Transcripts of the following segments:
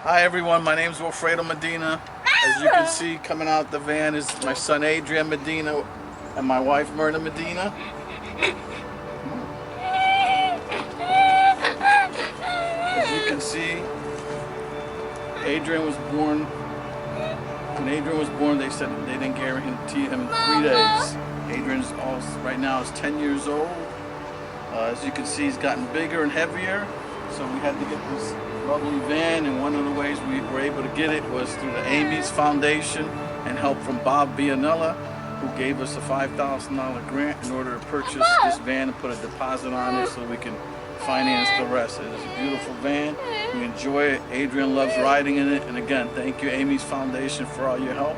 Hi everyone, my name is Wilfredo Medina. As you can see, coming out the van is my son Adrian Medina and my wife Myrna Medina. As you can see, Adrian was born. When Adrian was born, they said they didn't guarantee him 3 days. Adrian's right now is 10 years old. As you can see, he's gotten bigger and heavier. So we had to get this lovely van, and one of the ways we were able to get it was through the Amy's Foundation and help from Bob Bianella, who gave us a $5,000 grant in order to purchase this van and put a deposit on it so we can finance the rest. It is a beautiful van. We enjoy it. Adrian loves riding in it. And again, thank you, Amy's Foundation, for all your help.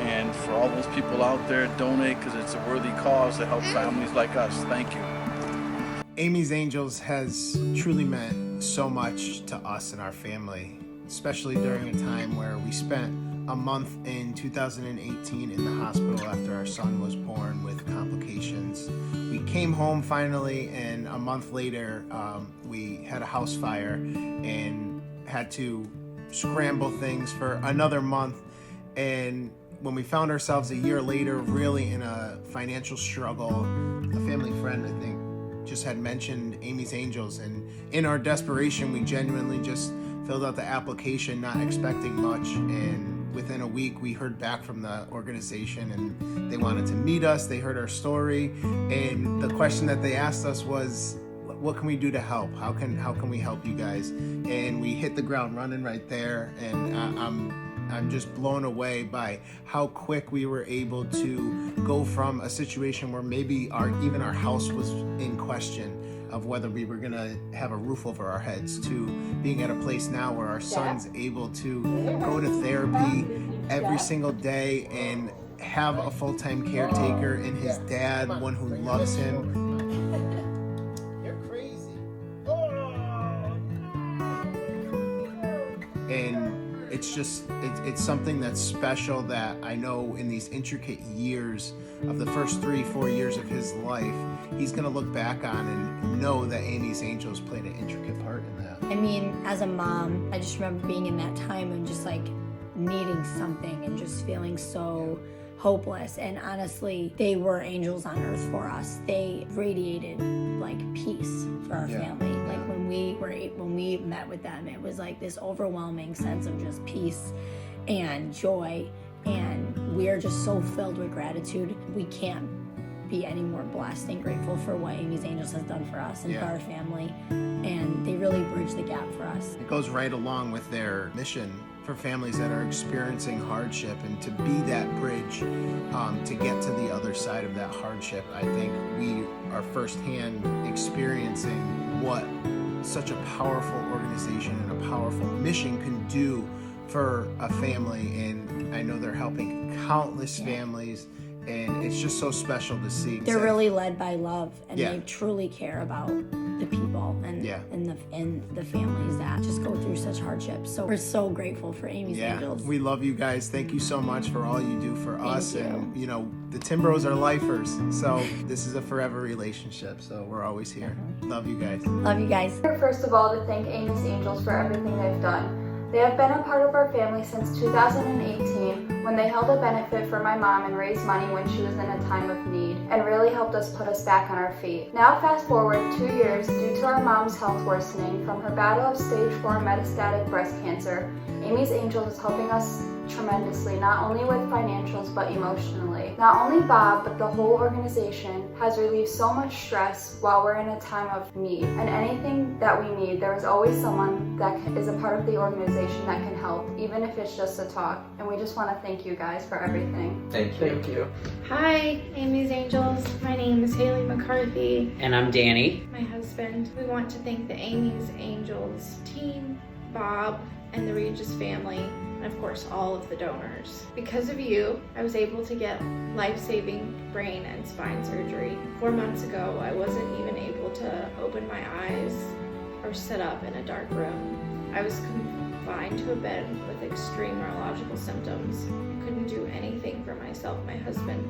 And for all those people out there, donate, because it's a worthy cause to help families like us. Thank you. Amy's Angels has truly meant so much to us and our family, especially during a time where we spent a month in 2018 in the hospital after our son was born with complications. We came home finally, and a month later we had a house fire and had to scramble things for another month. And when we found ourselves a year later really in a financial struggle, a family friend, I think, just had mentioned Amy's Angels, and in our desperation we genuinely just filled out the application, not expecting much, and within a week we heard back from the organization and they wanted to meet us. They heard our story, and the question that they asked us was, what can we do to help? How can we help you guys? And we hit the ground running right there, and I'm just blown away by how quick we were able to go from a situation where maybe even our house was in question of whether we were gonna have a roof over our heads, to being at a place now where our son's able to go to therapy every single day and have a full-time caretaker in his dad, one who loves him. You're crazy. And it's something that's special that I know in these intricate years of the first 3-4 years of his life, he's gonna look back on and know that Amy's Angels played an intricate part in that. I mean, as a mom, I just remember being in that time and just like needing something and just feeling so hopeless. And honestly, they were angels on earth for us. They radiated like peace for our family. Like when we met with them, it was like this overwhelming sense of just peace and joy. And we are just so filled with gratitude. We can't be any more blessed and grateful for what Amy's Angels has done for us and for our family. And they really bridge the gap for us. It goes right along with their mission for families that are experiencing hardship, and to be that bridge to get to the other side of that hardship. I think we are firsthand experiencing what such a powerful organization and a powerful mission can do for a family, and I know they're helping countless families, and it's just so special to see. They're really led by love, and they truly care about the people and the families that just go through such hardships. So we're so grateful for Amy's Angels. We love you guys. Thank you so much for all you do for us. Thank you. And you know, the Timbros are lifers, so this is a forever relationship, so we're always here. Love you guys. Love you guys. First of all, to thank Amy's Angels for everything they've done. They have been a part of our family since 2018, when they held a benefit for my mom and raised money when she was in a time of need, and really helped us put us back on our feet. Now fast forward 2 years, due to our mom's health worsening from her battle of stage 4 metastatic breast cancer, Amy's Angels is helping us tremendously, not only with financials but emotionally. Not only Bob, but the whole organization has relieved so much stress while we're in a time of need. And anything that we need, there is always someone that is a part of the organization that can help, even if it's just a talk. And we just want to thank you guys for everything. Thank you. Hi, Amy's Angels. My name is Haley McCarthy. And I'm Danny. My husband. We want to thank the Amy's Angels team, Bob, and the Regis family, and of course all of the donors. Because of you, I was able to get life-saving brain and spine surgery. 4 months ago, I wasn't even able to open my eyes or sit up in a dark room. I was confined to a bed with extreme neurological symptoms. I couldn't do anything for myself. My husband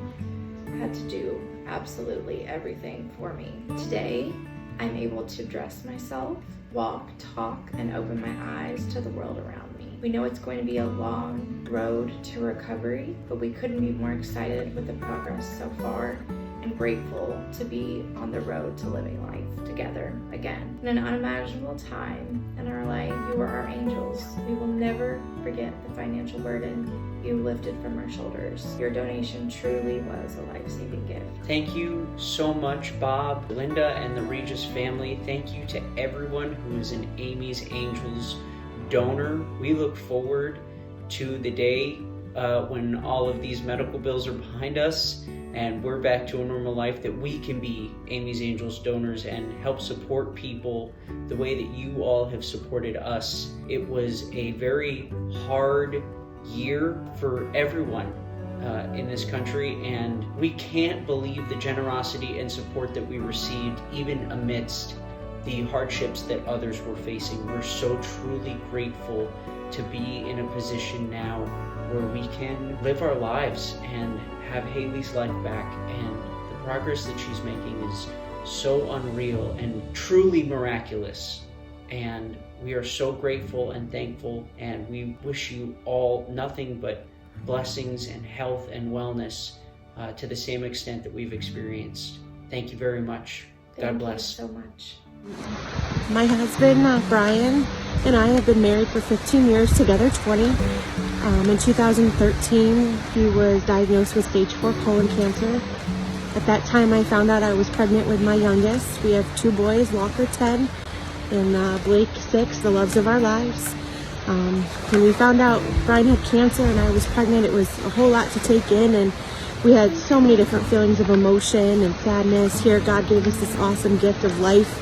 had to do absolutely everything for me. Today, I'm able to dress myself, walk, talk, and open my eyes to the world around me. We know it's going to be a long road to recovery, but we couldn't be more excited with the progress so far and grateful to be on the road to living life together again. In an unimaginable time in our life, you were our angels. We will never forget the financial burden you lifted from our shoulders. Your donation truly was a life-saving gift. Thank you so much, Bob, Linda, and the Regis family. Thank you to everyone who is an Amy's Angels donor. We look forward to the day when all of these medical bills are behind us and we're back to a normal life, that we can be Amy's Angels donors and help support people the way that you all have supported us. It was a very hard year for everyone in this country, and we can't believe the generosity and support that we received even amidst the hardships that others were facing. We're so truly grateful to be in a position now where we can live our lives and have Haley's life back, and the progress that she's making is so unreal and truly miraculous. And we are so grateful and thankful, and we wish you all nothing but blessings and health and wellness to the same extent that we've experienced. Thank you very much. God bless. Thank you so much. My husband, Brian, and I have been married for 15 years, together 20. In 2013, he was diagnosed with stage 4 colon cancer. At that time, I found out I was pregnant with my youngest. We have 2 boys, Walker 10 and Blake 6, the loves of our lives. When we found out Brian had cancer and I was pregnant, it was a whole lot to take in, and we had so many different feelings of emotion and sadness. Here, God gave us this awesome gift of life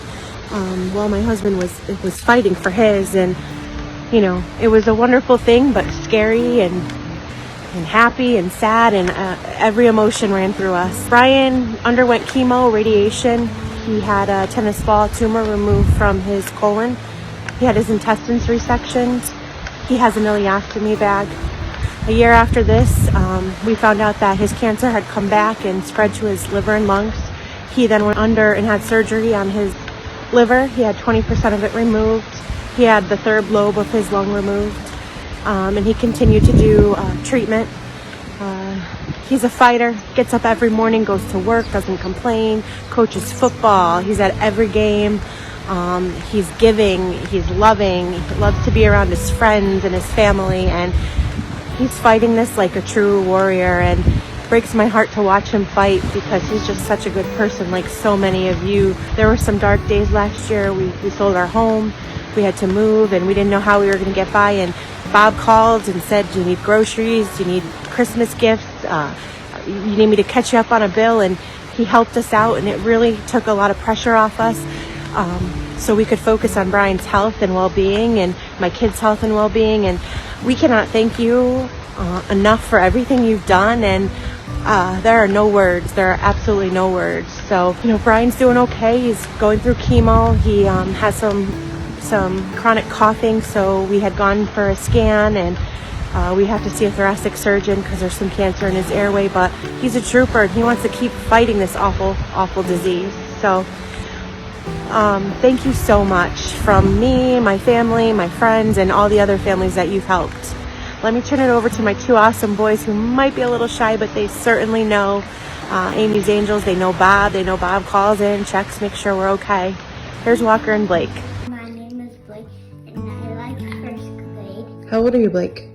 while my husband was fighting for his, and you know, it was a wonderful thing, but scary and happy and sad, and every emotion ran through us. Brian underwent chemo, radiation. He had a tennis ball tumor removed from his colon. He had his intestines resectioned. He has an ileostomy bag. A year after this, we found out that his cancer had come back and spread to his liver and lungs. He then went under and had surgery on his liver. He had 20% of it removed. He had the 3rd lobe of his lung removed. And he continued to do treatment. He's a fighter, gets up every morning, goes to work, doesn't complain, coaches football. He's at every game. He's giving, he's loving, he loves to be around his friends and his family, and he's fighting this like a true warrior, and it breaks my heart to watch him fight because he's just such a good person, like so many of you. There were some dark days last year. We sold our home, we had to move, and we didn't know how we were going to get by, and Bob called and said, do you need groceries? Do you need Christmas gifts? You need me to catch you up on a bill? And he helped us out, and it really took a lot of pressure off us. So we could focus on Brian's health and well-being and my kids' health and well-being. And we cannot thank you enough for everything you've done. And there are no words. There are absolutely no words. So, you know, Brian's doing okay. He's going through chemo. He has some chronic coughing, so we had gone for a scan, and we have to see a thoracic surgeon because there's some cancer in his airway. But he's a trooper, and he wants to keep fighting this awful, awful disease. So thank you so much from me, my family, my friends, and all the other families that you've helped. Let me turn it over to my 2 awesome boys who might be a little shy, but they certainly know Amy's Angels. They know Bob. They know Bob calls in, checks, makes sure we're okay. Here's Walker and Blake. My name is Blake, and I like 1st grade. How old are you, Blake?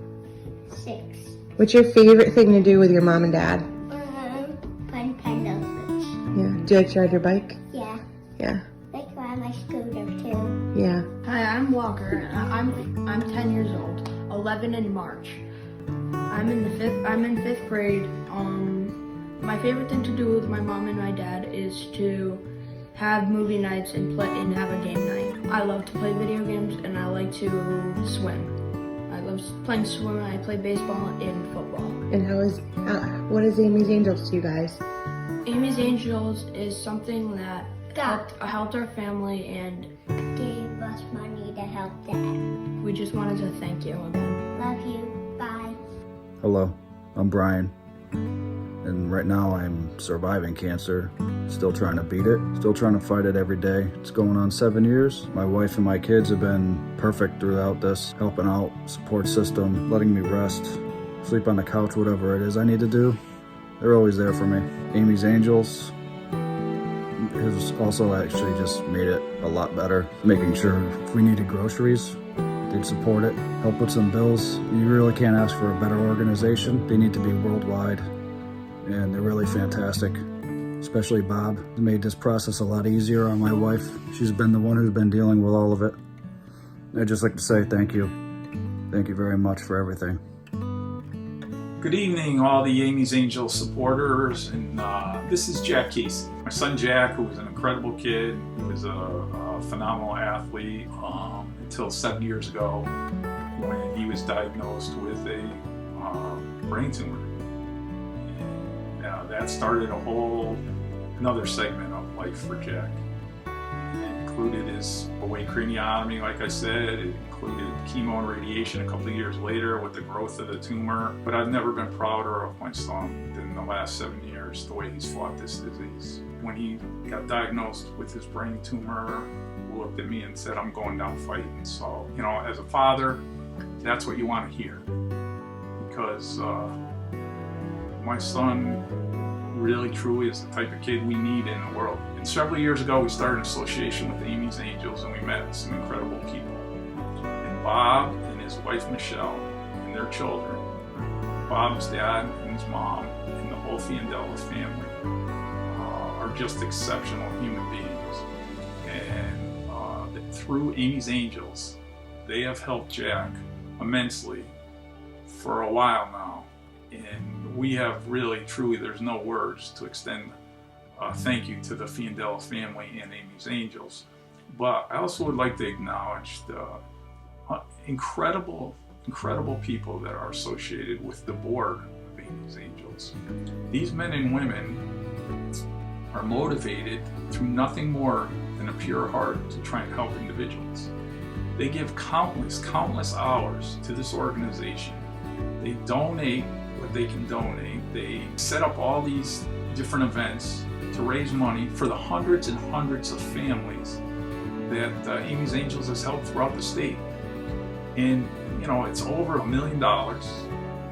6. What's your favorite thing to do with your mom and dad? Playing Pendle Switch. Yeah. Do you like to ride your bike? Yeah. Yeah. Like ride my scooter too. Yeah. Hi, I'm Walker. I'm 10 years old. 11 in March. I'm in 5th grade. My favorite thing to do with my mom and my dad is to have movie nights and play and have a game night. I love to play video games, and I like to swim. I love playing swim. I play baseball and football. And what is Amy's Angels to you guys? Amy's Angels is something that helped our family, and Gave us money to help Dad. we just wanted to thank you again. Love you. Bye. Hello, I'm Brian. And right now I'm surviving cancer, still trying to beat it, still trying to fight it every day. It's going on 7 years. My wife and my kids have been perfect throughout this, helping out, support system, letting me rest, sleep on the couch, whatever it is I need to do. They're always there for me. Amy's Angels has also actually just made it a lot better, making sure if we needed groceries, they'd support it, help with some bills. You really can't ask for a better organization. They need to be worldwide, and they're really fantastic. Especially Bob. It made this process a lot easier on my wife. She's been the one who's been dealing with all of it. I'd just like to say thank you. Thank you very much for everything. Good evening, all the Amy's Angels supporters, and this is Jack Casey. My son Jack, who was an incredible kid, he was a phenomenal athlete until 7 years ago when he was diagnosed with a brain tumor. And that started another segment of life for Jack. It included his awake craniotomy, like I said. It included chemo and radiation a couple of years later with the growth of the tumor. But I've never been prouder of my son than the last 7 years, the way he's fought this disease. When he got diagnosed with his brain tumor, he looked at me and said, "I'm going down fighting." So, you know, as a father, that's what you want to hear. Because my son really truly is the type of kid we need in the world. And several years ago we started an association with Amy's Angels, and we met some incredible people. And Bob and his wife Michelle and their children, Bob's dad and his mom, and the whole Fiandella family are just exceptional human beings. And through Amy's Angels, they have helped Jack immensely for a while now. And we have really, truly, there's no words to extend thank you to the Fiandella family and Amy's Angels. But I also would like to acknowledge the incredible people that are associated with the board of Amy's Angels. These men and women are motivated through nothing more than a pure heart to try and help individuals. They give countless hours to this organization. They donate what they can donate. They set up all these different events to raise money for the hundreds and hundreds of families that Amy's Angels has helped throughout the state. And, you know, it's over $1 million,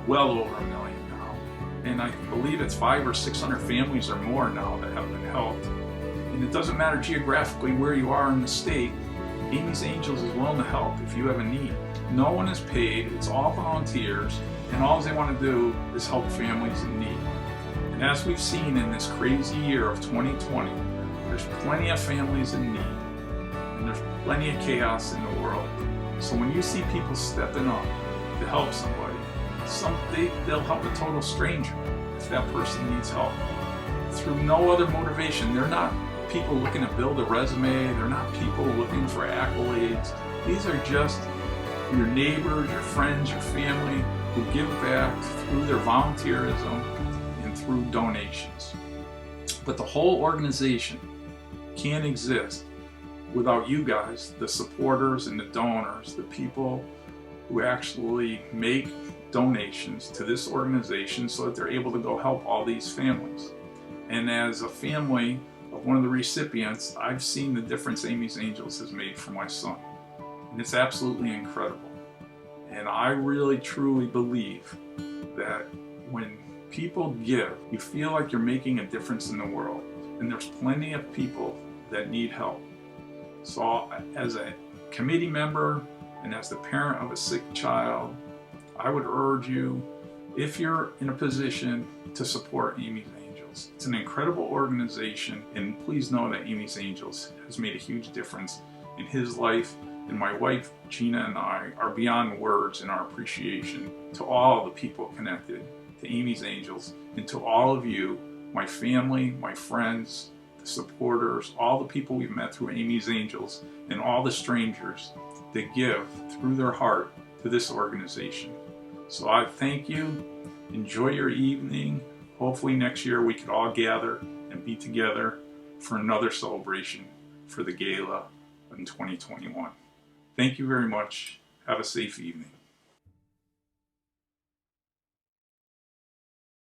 well over $1 million now. And I believe it's 500 or 600 families or more now that have been helped. And it doesn't matter geographically where you are in the state, Amy's Angels is willing to help if you have a need. No one is paid, it's all volunteers, and all they want to do is help families in need. And as we've seen in this crazy year of 2020, there's plenty of families in need, and there's plenty of chaos in the world. So when you see people stepping up to help somebody, they'll help a total stranger if that person needs help. Through no other motivation. They're not people looking to build a resume, they're not people looking for accolades. These are just your neighbors, your friends, your family who give back through their volunteerism and through donations. But the whole organization can't exist without you guys, the supporters and the donors, the people who actually make donations to this organization so that they're able to go help all these families. And as a family of one of the recipients, I've seen the difference Amy's Angels has made for my son. And it's absolutely incredible. And I really truly believe that when people give, you feel like you're making a difference in the world. And there's plenty of people that need help. So as a committee member and as the parent of a sick child, I would urge you, if you're in a position, to support Amy's Angels. It's an incredible organization, and please know that Amy's Angels has made a huge difference in his life. And my wife, Gina, and I are beyond words in our appreciation to all the people connected to Amy's Angels, and to all of you, my family, my friends, the supporters, all the people we've met through Amy's Angels, and all the strangers that give through their heart to this organization. So I thank you. Enjoy your evening. Hopefully next year we could all gather and be together for another celebration for the Gala in 2021. Thank you very much. Have a safe evening.